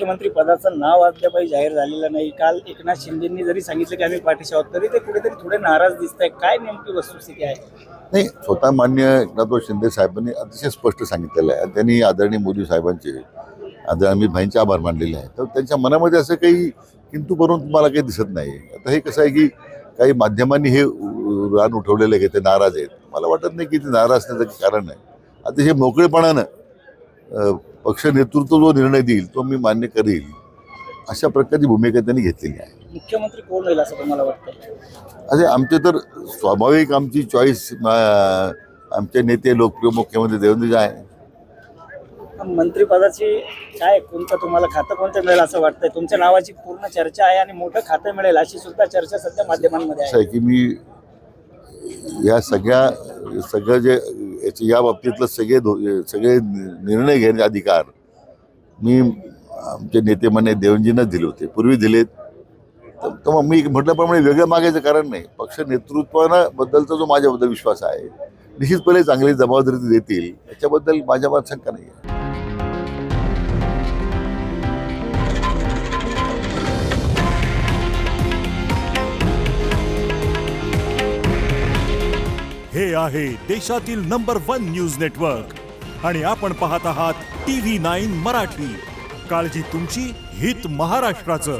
मुख्यमंत्री पदाचं नाव अद्यापही जाहीर झालेलं नाही. काल एकनाथ शिंदेंनी जरी सांगितलं की आम्ही पाठीशी आहोत, तरी ते कुठेतरी थोडे नाराज दिसत आहे. काय नेमकी वस्तुस्थिती आहे? नाही, स्वतः मान्य एकनाथ शिंदे साहेबांनी अतिशय स्पष्ट सांगितलेलं आहे. त्यांनी आदरणीय मोदी साहेबांचे आदरणीय अमित भाईंचे आभार मानलेले आहेत. तर त्यांच्या मनामध्ये असं काही किंतु करून तुम्हाला काही दिसत नाही. आता हे कसं आहे की काही माध्यमांनी हे रान उठवलेलं आहे की ते नाराज आहेत. मला वाटत नाही की ते नाराज असण्याचं कारण आहे. अतिशय मोकळेपणानं पक्ष नेतृत्व जो निर्णय देईल तो मी मान्य करील, अशा प्रकारची भूमिका त्यांनी घेतलेली आहे. मुख्यमंत्री कोण होईल असं तुम्हाला वाटतं? असे आमचे तर स्वाभाविक आमची चॉईस आमचे नेते लोकप्रिय मुख्यमंत्री देवेंद्रजी आहे. मंत्रिपदाची काय कोणतं तुम्हाला खातं कोणतं मिळेल असं वाटतंय? तुमच्या नावाची पूर्ण चर्चा आहे आणि मोठं खातं मिळेल अशी सुद्धा चर्चा सध्या माध्यमांमध्ये असं आहे की मी या सगळं जे या बाबतीतलं सगळे निर्णय घेण्याचे अधिकार मी आमचे नेते मान्य देवेंद्रजींनाच दिले होते, पूर्वी दिलेत. तर मग मी म्हटल्याप्रमाणे वेगळं मागायचं कारण नाही. पक्ष नेतृत्वाबद्दलचा जो माझ्याबद्दल विश्वास आहे, निश्चितपणे चांगली जबाबदारी देतील याच्याबद्दल माझ्या मनात शंका नाही आहे. हे आहे देशातील नंबर 1 न्यूज नेटवर्क आणि आपण पाहत आहात TV9 मराठी. काळजी तुमची, हित महाराष्ट्राचं.